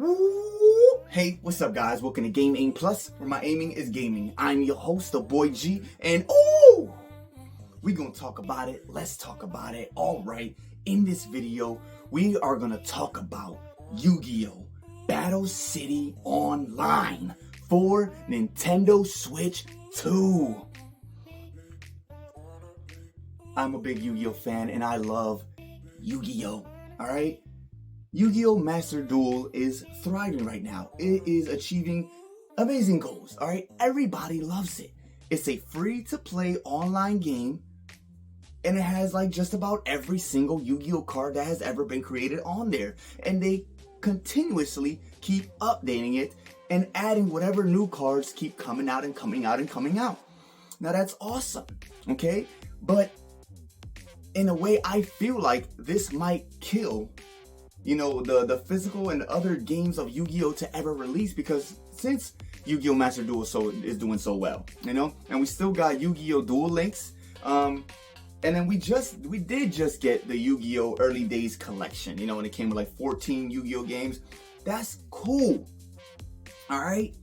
Woo! Hey, what's up, guys? Welcome to Game Aim Plus, where my aiming is gaming. I'm your host, the boy G, and we gonna talk about it. Let's talk about it. All right, in this video, we are gonna talk about Yu-Gi-Oh! Battle City Online for Nintendo Switch 2. I'm a big Yu-Gi-Oh! Fan, and I love Yu-Gi-Oh! All right. Yu-Gi-Oh! Master Duel is thriving right now. It is achieving amazing goals, all right? Everybody loves it. It's a free-to-play online game, and it has like just about every single Yu-Gi-Oh! Card that has ever been created on there. And they continuously keep updating it and adding whatever new cards keep coming out and coming out and coming out. Now that's awesome, okay? But in a way, I feel like this might kill the physical and other games of Yu-Gi-Oh! To ever release, because since Yu-Gi-Oh! Master Duel is doing so well, and we still got Yu-Gi-Oh! Duel Links, and then we did just get the Yu-Gi-Oh! Early Days collection, when it came with like 14 Yu-Gi-Oh! games. That's cool, all right?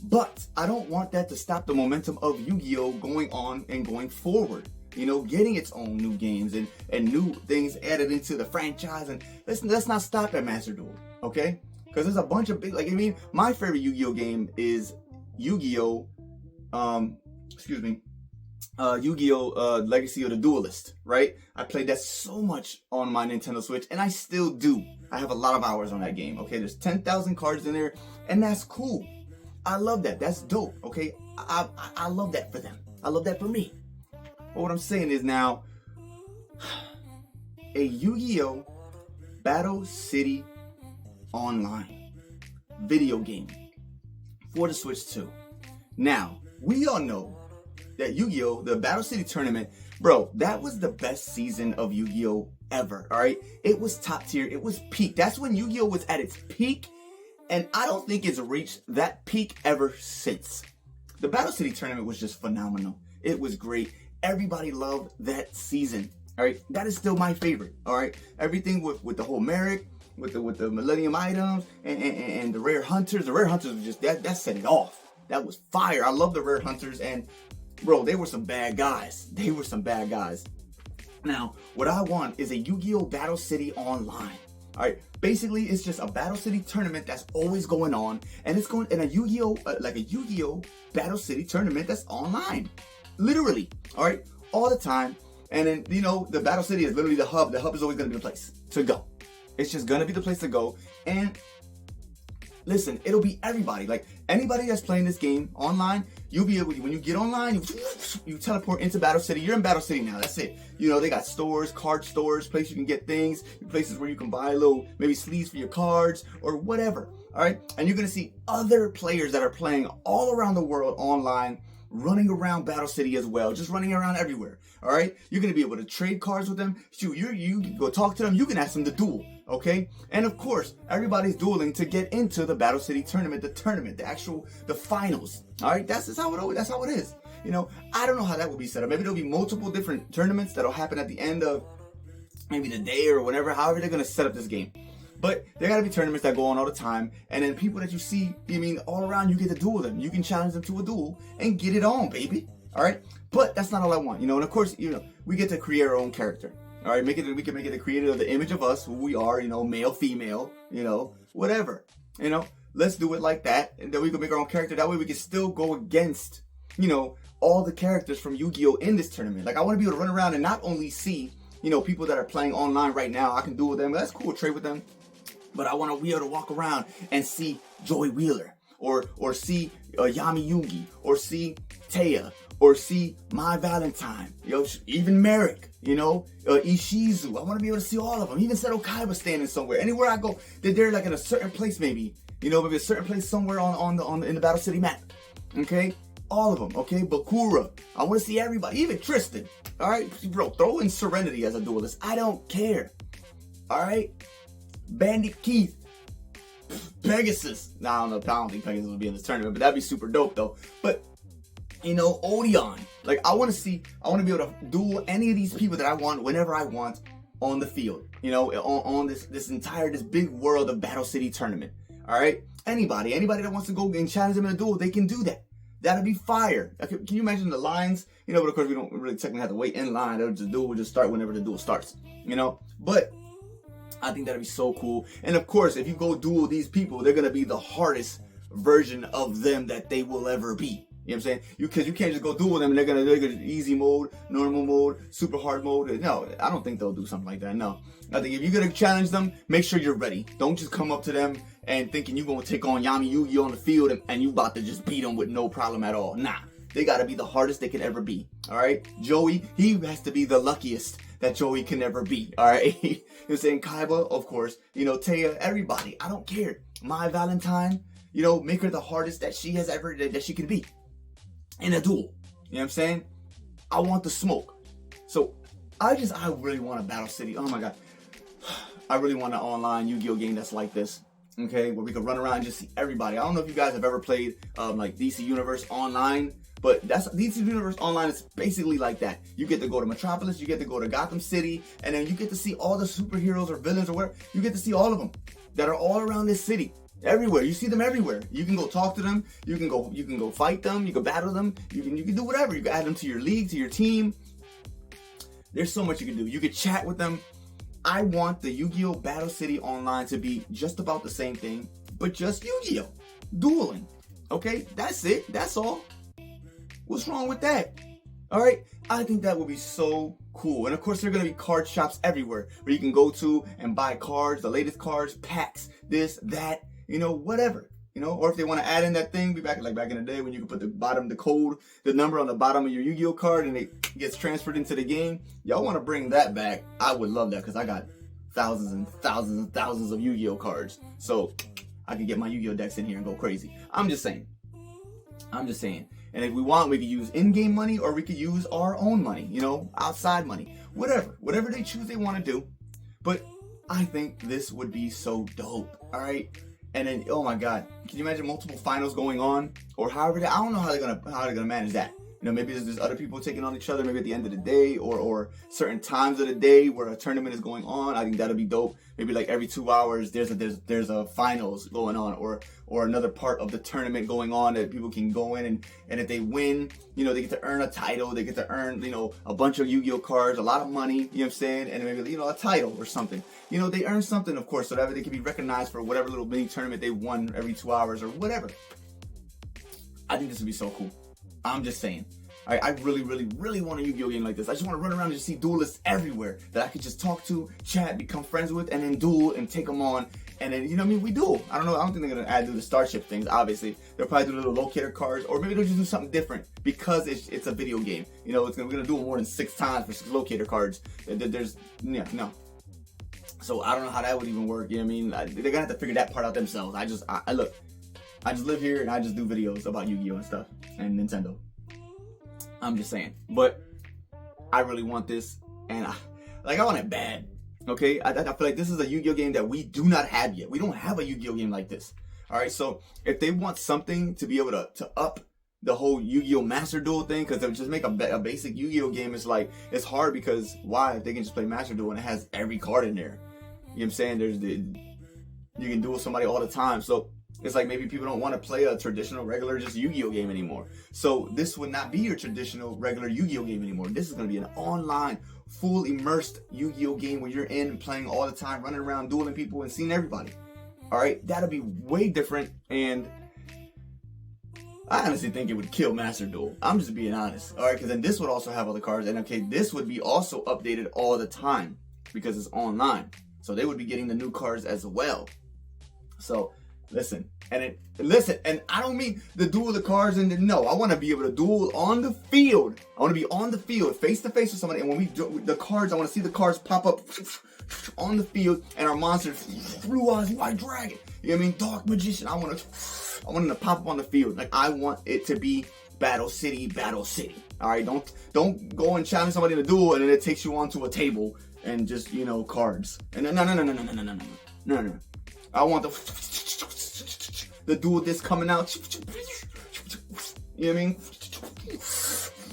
But I don't want that to stop the momentum of Yu-Gi-Oh! Going on and going forward. Getting its own new games and new things added into the franchise. And let's not stop at Master Duel, okay? Because there's a bunch of big, my favorite Yu-Gi-Oh! game is Yu-Gi-Oh! Yu-Gi-Oh! Legacy of the Duelist, right? I played that so much on my Nintendo Switch, and I still do. I have a lot of hours on that game, okay? There's 10,000 cards in there, and that's cool. I love that. That's dope, okay? I love that for them. I love that for me. But what I'm saying is now, a Yu-Gi-Oh! Battle City Online video game for the Switch 2. Now, we all know that Yu-Gi-Oh! The Battle City Tournament, bro, that was the best season of Yu-Gi-Oh! Ever, all right? It was top tier. It was peak. That's when Yu-Gi-Oh! Was at its peak, and I don't think it's reached that peak ever since. The Battle City Tournament was just phenomenal. It was great. Everybody loved that season. All right, that is still my favorite. All right, everything with the whole Merrick, with the Millennium items and the rare hunters. The rare hunters was just that set it off. That was fire. I love the rare hunters, and bro, they were some bad guys. They were some bad guys. Now, what I want is a Yu-Gi-Oh! Battle City Online. All right, basically, it's just a Battle City tournament that's always going on, and it's going in a Yu-Gi-Oh! Like a Yu-Gi-Oh! Battle City tournament that's online. Literally, all right, all the time. And then, the Battle City is literally the hub. The hub is always going to be the place to go. It's just going to be the place to go. And listen, it'll be everybody. Like, anybody that's playing this game online, you'll be able to, when you get online, you teleport into Battle City. You're in Battle City now. That's it. They got stores, card stores, places you can get things, places where you can buy little, maybe sleeves for your cards or whatever. All right. And you're going to see other players that are playing all around the world online, running around Battle City as well, just running around everywhere, all right? You're going to be able to trade cards with them. Shoot, you can go talk to them. You can ask them to duel, okay? And of course, everybody's dueling to get into the Battle City tournament, the finals, all right? That's how it is. I don't know how that will be set up. Maybe there'll be multiple different tournaments that'll happen at the end of maybe the day or whatever, however they're going to set up this game. But there gotta be tournaments that go on all the time, and then people that you see, all around, you get to duel them. You can challenge them to a duel and get it on, baby. All right. But that's not all I want, and of course, we get to create our own character. All right, we can make it the creator of the image of us, who we are, male, female, whatever. Let's do it like that, and then we can make our own character. That way, we can still go against, all the characters from Yu-Gi-Oh! In this tournament. Like, I want to be able to run around and not only see, people that are playing online right now. I can duel with them. That's cool. Trade with them. But I want to be able to walk around and see Joey Wheeler, or see Yami Yugi, or see Taya, or see My Valentine, even Merrick, Ishizu. I want to be able to see all of them. Even Seto Kaiba standing somewhere. Anywhere I go, they're like in a certain place, maybe a certain place somewhere in the Battle City map. Okay, all of them. Okay, Bakura. I want to see everybody, even Tristan. All right, bro, throw in Serenity as a duelist. I don't care. All right. Bandit Keith, Pegasus. Nah, I don't think Pegasus will be in this tournament, but that'd be super dope though. But Odeon. Like, I want to be able to duel any of these people that I want whenever I want on the field. On this big world of Battle City tournament. All right, anybody that wants to go and challenge them in a duel, they can do that. That'll be fire. Can you imagine the lines? But of course we don't really technically have to wait in line. The duel will just start whenever the duel starts. But I think that'd be so cool. And of course, if you go duel these people, they're gonna be the hardest version of them that they will ever be. You know what I'm saying? Because you can't just go duel them and they're gonna easy mode, normal mode, super hard mode. No, I don't think they'll do something like that. No. I think if you're gonna challenge them, make sure you're ready. Don't just come up to them and thinking you're gonna take on Yami Yu-Gi-Oh on the field and you about to just beat them with no problem at all. Nah. They gotta be the hardest they can ever be. Alright? Joey, he has to be the luckiest that Joey can ever be. Alright? You know what I'm saying? Kaiba, of course. Taya, everybody. I don't care. My Valentine, make her the hardest that she has ever that she can be. In a duel. You know what I'm saying? I want the smoke. So I really want a Battle City. Oh my god. I really want an online Yu-Gi-Oh game that's like this. Okay, where we can run around and just see everybody. I don't know if you guys have ever played like DC Universe Online, but DC Universe Online is basically like that. You get to go to Metropolis, you get to go to Gotham City, and then you get to see all the superheroes or villains or whatever. You get to see all of them that are all around this city. Everywhere. You see them everywhere. You can go talk to them. You can go fight them. You can battle them. You can do whatever. You can add them to your league, to your team. There's so much you can do. You can chat with them. I want the Yu-Gi-Oh! Battle City Online to be just about the same thing, but just Yu-Gi-Oh! Dueling. Okay? That's it. That's all. What's wrong with that? Alright? I think that would be so cool. And of course, there are going to be card shops everywhere where you can go to and buy cards, the latest cards, packs, this, that, whatever. Or if they want to add in that thing, be back in the day when you could put the number on the bottom of your Yu-Gi-Oh card and it gets transferred into the game. Y'all want to bring that back? I would love that because I got thousands and thousands and thousands of Yu-Gi-Oh cards. So I can get my Yu-Gi-Oh decks in here and go crazy. I'm just saying. And if we want, we could use in-game money or we could use our own money, outside money. Whatever they choose they want to do. But I think this would be so dope. All right. And then, oh my God, can you imagine multiple finals going on, or however? I don't know how they're gonna manage that. Maybe there's other people taking on each other. Maybe at the end of the day, or certain times of the day where a tournament is going on. I think that'll be dope. Maybe like every 2 hours, there's a finals going on, or another part of the tournament going on that people can go in and if they win, they get to earn a title. They get to earn a bunch of Yu-Gi-Oh cards, a lot of money. You know what I'm saying? And maybe a title or something. They earn something, of course, so that they can be recognized for whatever little mini tournament they won every 2 hours or whatever. I think this would be so cool. I'm just saying. I really, really, really want a Yu-Gi-Oh game like this. I just want to run around and just see duelists everywhere that I could just talk to, chat, become friends with, and then duel and take them on. And then, we duel. I don't know. I don't think they're going to do the Starship things, obviously. They'll probably do little locator cards, or maybe they'll just do something different because it's a video game. We're going to duel more than 6 times for 6 locator cards. No. So I don't know how that would even work. They're going to have to figure that part out themselves. I just live here and I just do videos about Yu-Gi-Oh and stuff and Nintendo. I'm just saying, but I really want this, and I want it bad. Okay, I feel like this is a Yu-Gi-Oh game that we do not have yet. We don't have a Yu-Gi-Oh game like this. All right, so if they want something to be able to up the whole Yu-Gi-Oh Master Duel thing, because they just make a basic Yu-Gi-Oh game, it's hard because why? If they can just play Master Duel and it has every card in there. You know what I'm saying? You can duel somebody all the time, so. It's like maybe people don't want to play a traditional, regular, just Yu-Gi-Oh game anymore. So this would not be your traditional, regular Yu-Gi-Oh game anymore. This is going to be an online, full immersed Yu-Gi-Oh game where you're in and playing all the time, running around, dueling people, and seeing everybody. All right? That'll be way different, and I honestly think it would kill Master Duel. I'm just being honest. All right? Because then this would also have all the cards, and okay, this would be also updated all the time because it's online. So they would be getting the new cards as well. So... Listen, and I don't mean the duel of the cards no, I want to be able to duel on the field. I want to be on the field, face to face with somebody, and when we do the cards, I want to see the cards pop up on the field, and our monsters, blue eyes, white dragon, dark magician. I want them to pop up on the field. Like I want it to be Battle City. All right, don't go and challenge somebody in a duel, and then it takes you onto a table and just cards. And no. I want the duel disc coming out. You know what I mean?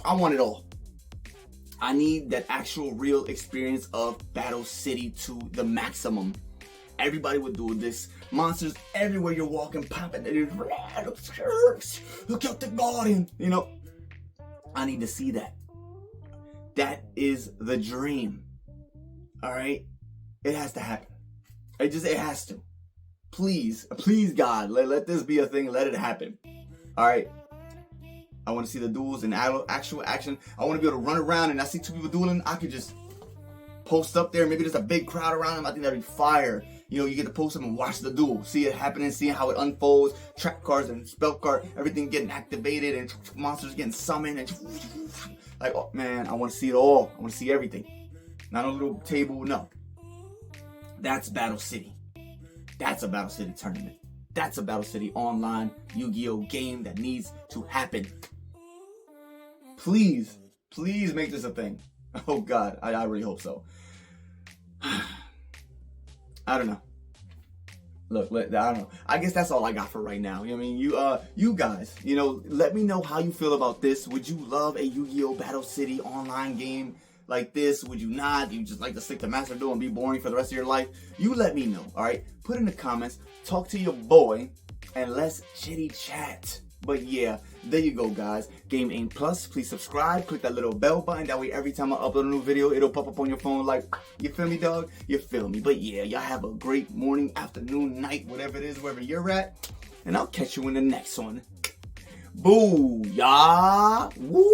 I want it all. I need that actual real experience of Battle City to the maximum. Everybody would do this. monsters everywhere you're walking, popping. Look out the garden. You know, I need to see that. That is the dream. All right, it has to happen. It has to. Please, God, let this be a thing. Let it happen. All right. I want to see the duels in actual action. I want to be able to run around and I see two people dueling. I could just post up there. Maybe there's a big crowd around them. I think that'd be fire. You know, you get to post them and watch the duel. See it happening, seeing how it unfolds. Trap cards and spell card, everything getting activated and monsters getting summoned. And like, oh, man, I want to see it all. I want to see everything. Not a little table, no. That's Battle City. That's a Battle City tournament. That's a Battle City online Yu-Gi-Oh game that needs to happen. Please make this a thing. Oh God, I really hope so. I don't know. Look, I don't know. I guess that's all I got for right now. You know what I mean? You guys, you know, let me know how you feel about this. Would you love a Yu-Gi-Oh Battle City online game like this? Would you not? You just like to stick to Master Duel and be boring for the rest of your life? You let me know, all right? Put in the comments, talk to your boy, and let's chitty chat. But yeah, there you go, guys. Game Aim Plus. Please subscribe. Click that little bell button. That way, every time I upload a new video, it'll pop up on your phone like, you feel me, dog? You feel me? But yeah, y'all have a great morning, afternoon, night, whatever it is, wherever you're at. And I'll catch you in the next one. Booyah! Woo!